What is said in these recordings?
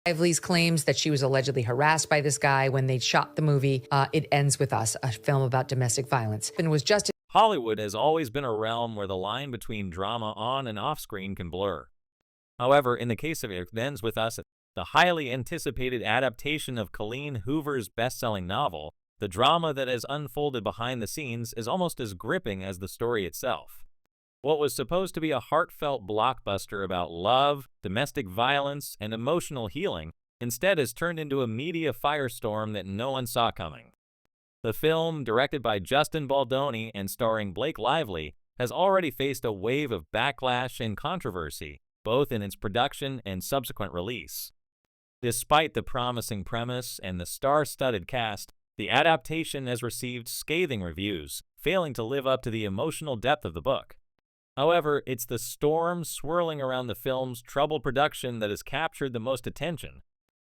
Lively's claims that she was allegedly harassed by this guy when they shot the movie It Ends With Us, a film about domestic violence, and was just Hollywood has always been a realm where the line between drama on and off screen can blur. However, in the case of It Ends With Us, the highly anticipated adaptation of Colleen Hoover's best-selling novel, the drama that has unfolded behind the scenes is almost as gripping as the story itself. What was supposed to be a heartfelt blockbuster about love, domestic violence, and emotional healing instead has turned into a media firestorm that no one saw coming. The film, directed by Justin Baldoni and starring Blake Lively, has already faced a wave of backlash and controversy, both in its production and subsequent release. Despite the promising premise and the star-studded cast, the adaptation has received scathing reviews, failing to live up to the emotional depth of the book. However, it's the storm swirling around the film's troubled production that has captured the most attention.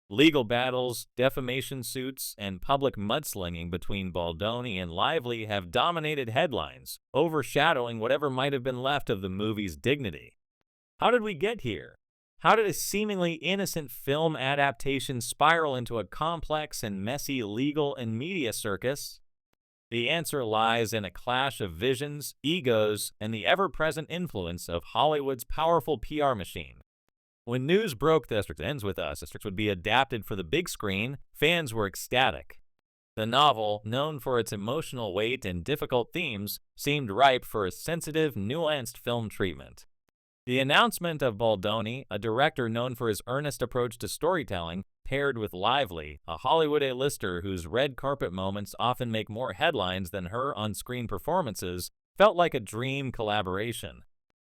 Legal battles, defamation suits, and public mudslinging between Baldoni and Lively have dominated headlines, overshadowing whatever might have been left of the movie's dignity. How did we get here? How did a seemingly innocent film adaptation spiral into a complex and messy legal and media circus? The answer lies in a clash of visions, egos, and the ever-present influence of Hollywood's powerful PR machine. When news broke that It Ends With Us would be adapted for the big screen, fans were ecstatic. The novel, known for its emotional weight and difficult themes, seemed ripe for a sensitive, nuanced film treatment. The announcement of Baldoni, a director known for his earnest approach to storytelling, paired with Lively, a Hollywood A-lister whose red carpet moments often make more headlines than her on-screen performances, felt like a dream collaboration.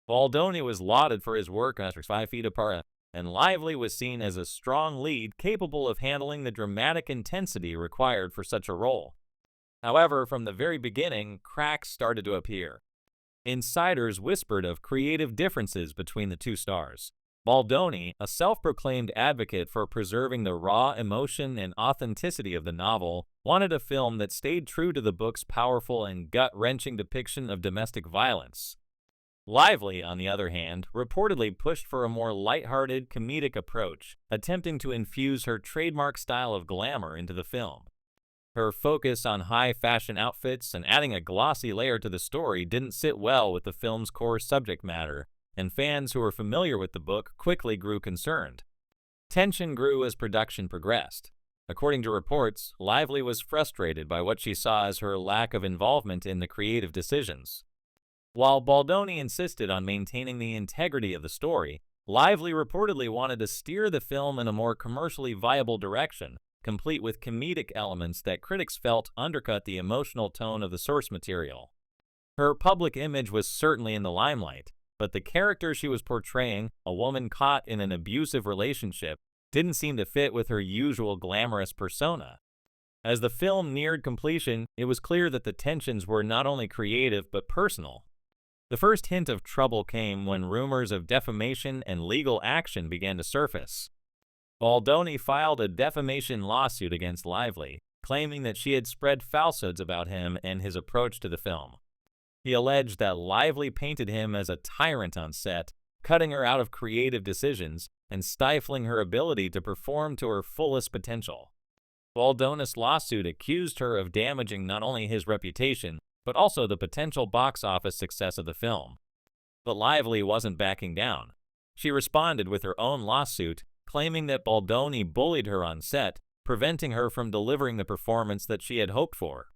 Baldoni was lauded for his work on 5 Feet Apart, and Lively was seen as a strong lead capable of handling the dramatic intensity required for such a role. However, from the very beginning, cracks started to appear. Insiders whispered of creative differences between the two stars. Baldoni, a self-proclaimed advocate for preserving the raw emotion and authenticity of the novel, wanted a film that stayed true to the book's powerful and gut-wrenching depiction of domestic violence. Lively, on the other hand, reportedly pushed for a more lighthearted, comedic approach, attempting to infuse her trademark style of glamour into the film. Her focus on high-fashion outfits and adding a glossy layer to the story didn't sit well with the film's core subject matter, and fans who were familiar with the book quickly grew concerned. Tension grew as production progressed. According to reports, Lively was frustrated by what she saw as her lack of involvement in the creative decisions. While Baldoni insisted on maintaining the integrity of the story, Lively reportedly wanted to steer the film in a more commercially viable direction, complete with comedic elements that critics felt undercut the emotional tone of the source material. Her public image was certainly in the limelight, but the character she was portraying, a woman caught in an abusive relationship, didn't seem to fit with her usual glamorous persona. As the film neared completion, it was clear that the tensions were not only creative but personal. The first hint of trouble came when rumors of defamation and legal action began to surface. Baldoni filed a defamation lawsuit against Lively, claiming that she had spread falsehoods about him and his approach to the film. He alleged that Lively painted him as a tyrant on set, cutting her out of creative decisions and stifling her ability to perform to her fullest potential. Baldoni's lawsuit accused her of damaging not only his reputation, but also the potential box office success of the film. But Lively wasn't backing down. She responded with her own lawsuit, claiming that Baldoni bullied her on set, preventing her from delivering the performance that she had hoped for.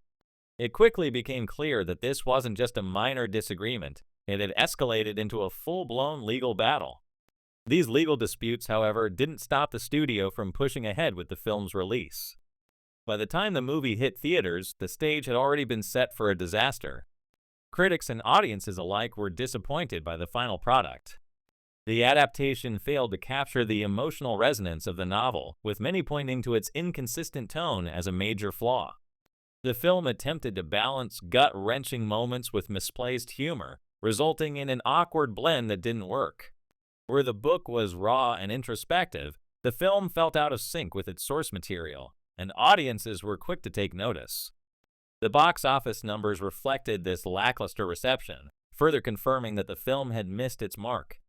It quickly became clear that this wasn't just a minor disagreement, it had escalated into a full-blown legal battle. These legal disputes, however, didn't stop the studio from pushing ahead with the film's release. By the time the movie hit theaters, the stage had already been set for a disaster. Critics and audiences alike were disappointed by the final product. The adaptation failed to capture the emotional resonance of the novel, with many pointing to its inconsistent tone as a major flaw. The film attempted to balance gut-wrenching moments with misplaced humor, resulting in an awkward blend that didn't work. Where the book was raw and introspective, the film felt out of sync with its source material, and audiences were quick to take notice. The box office numbers reflected this lackluster reception, further confirming that the film had missed its mark.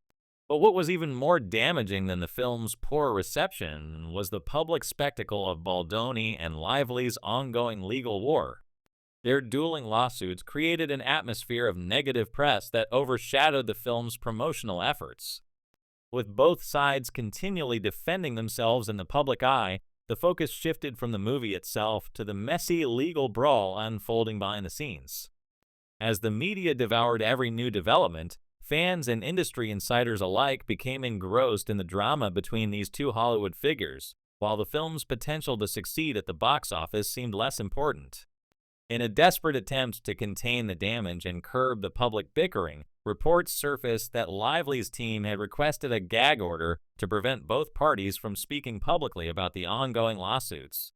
But what was even more damaging than the film's poor reception was the public spectacle of Baldoni and Lively's ongoing legal war. Their dueling lawsuits created an atmosphere of negative press that overshadowed the film's promotional efforts. With both sides continually defending themselves in the public eye, the focus shifted from the movie itself to the messy legal brawl unfolding behind the scenes. As the media devoured every new development, fans and industry insiders alike became engrossed in the drama between these two Hollywood figures, while the film's potential to succeed at the box office seemed less important. In a desperate attempt to contain the damage and curb the public bickering, reports surfaced that Lively's team had requested a gag order to prevent both parties from speaking publicly about the ongoing lawsuits.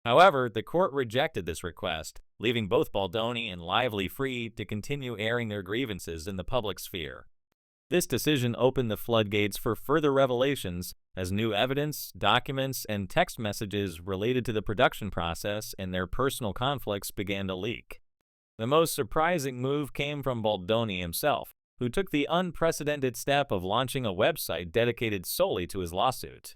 However, the court rejected this request, leaving both Baldoni and Lively free to continue airing their grievances in the public sphere. This decision opened the floodgates for further revelations as new evidence, documents, and text messages related to the production process and their personal conflicts began to leak. The most surprising move came from Baldoni himself, who took the unprecedented step of launching a website dedicated solely to his lawsuit.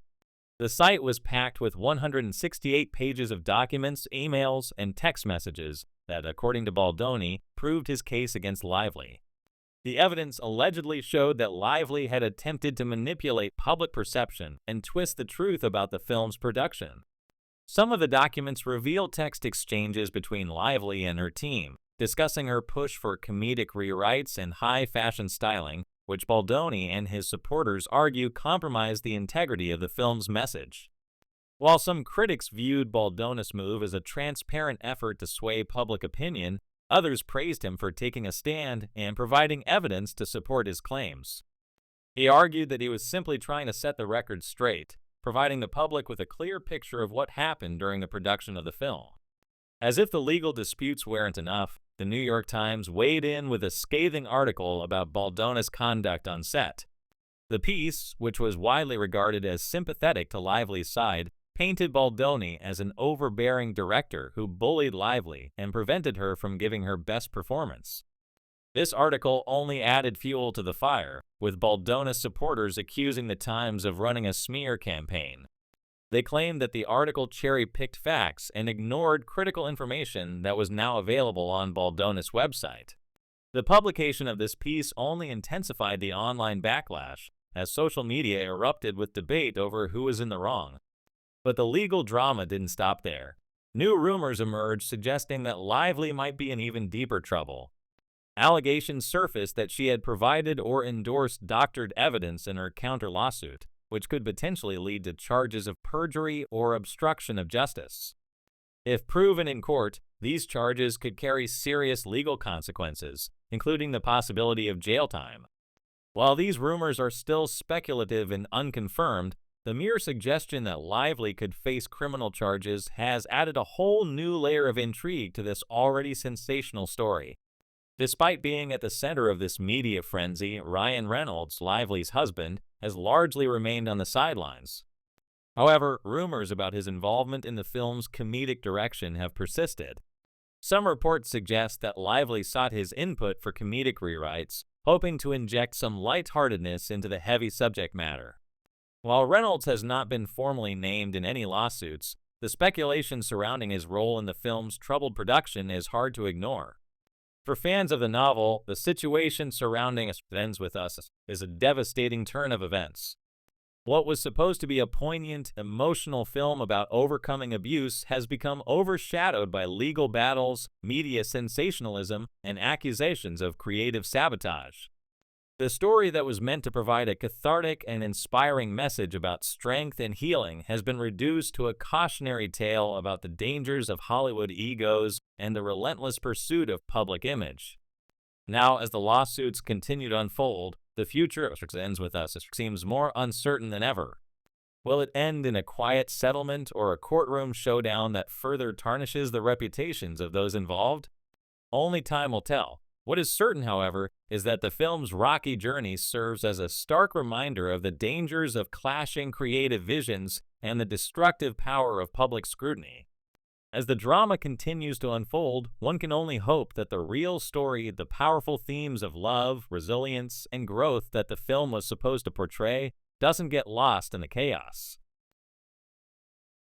The site was packed with 168 pages of documents, emails, and text messages that, according to Baldoni, proved his case against Lively. The evidence allegedly showed that Lively had attempted to manipulate public perception and twist the truth about the film's production. Some of the documents reveal text exchanges between Lively and her team, discussing her push for comedic rewrites and high-fashion styling, which Baldoni and his supporters argue compromised the integrity of the film's message. While some critics viewed Baldoni's move as a transparent effort to sway public opinion, others praised him for taking a stand and providing evidence to support his claims. He argued that he was simply trying to set the record straight, providing the public with a clear picture of what happened during the production of the film. As if the legal disputes weren't enough, the New York Times weighed in with a scathing article about Baldoni's conduct on set. The piece, which was widely regarded as sympathetic to Lively's side, painted Baldoni as an overbearing director who bullied Lively and prevented her from giving her best performance. This article only added fuel to the fire, with Baldoni's supporters accusing the Times of running a smear campaign. They claimed that the article cherry-picked facts and ignored critical information that was now available on Baldoni's website. The publication of this piece only intensified the online backlash, as social media erupted with debate over who was in the wrong. But the legal drama didn't stop there. New rumors emerged suggesting that Lively might be in even deeper trouble. Allegations surfaced that she had provided or endorsed doctored evidence in her counter-lawsuit, which could potentially lead to charges of perjury or obstruction of justice. If proven in court, these charges could carry serious legal consequences, including the possibility of jail time. While these rumors are still speculative and unconfirmed, the mere suggestion that Lively could face criminal charges has added a whole new layer of intrigue to this already sensational story. Despite being at the center of this media frenzy, Reynolds, Lively's husband, has largely remained on the sidelines. However, rumors about his involvement in the film's comedic direction have persisted. Some reports suggest that Lively sought his input for comedic rewrites, hoping to inject some lightheartedness into the heavy subject matter. While Reynolds has not been formally named in any lawsuits, the speculation surrounding his role in the film's troubled production is hard to ignore. For fans of the novel, the situation surrounding It Ends With Us is a devastating turn of events. What was supposed to be a poignant, emotional film about overcoming abuse has become overshadowed by legal battles, media sensationalism, and accusations of creative sabotage. The story that was meant to provide a cathartic and inspiring message about strength and healing has been reduced to a cautionary tale about the dangers of Hollywood egos and the relentless pursuit of public image. Now, as the lawsuits continue to unfold, the future of It Ends With Us seems more uncertain than ever. Will it end in a quiet settlement or a courtroom showdown that further tarnishes the reputations of those involved? Only time will tell. What is certain, however, is that the film's rocky journey serves as a stark reminder of the dangers of clashing creative visions and the destructive power of public scrutiny. As the drama continues to unfold, one can only hope that the real story, the powerful themes of love, resilience, and growth that the film was supposed to portray, doesn't get lost in the chaos.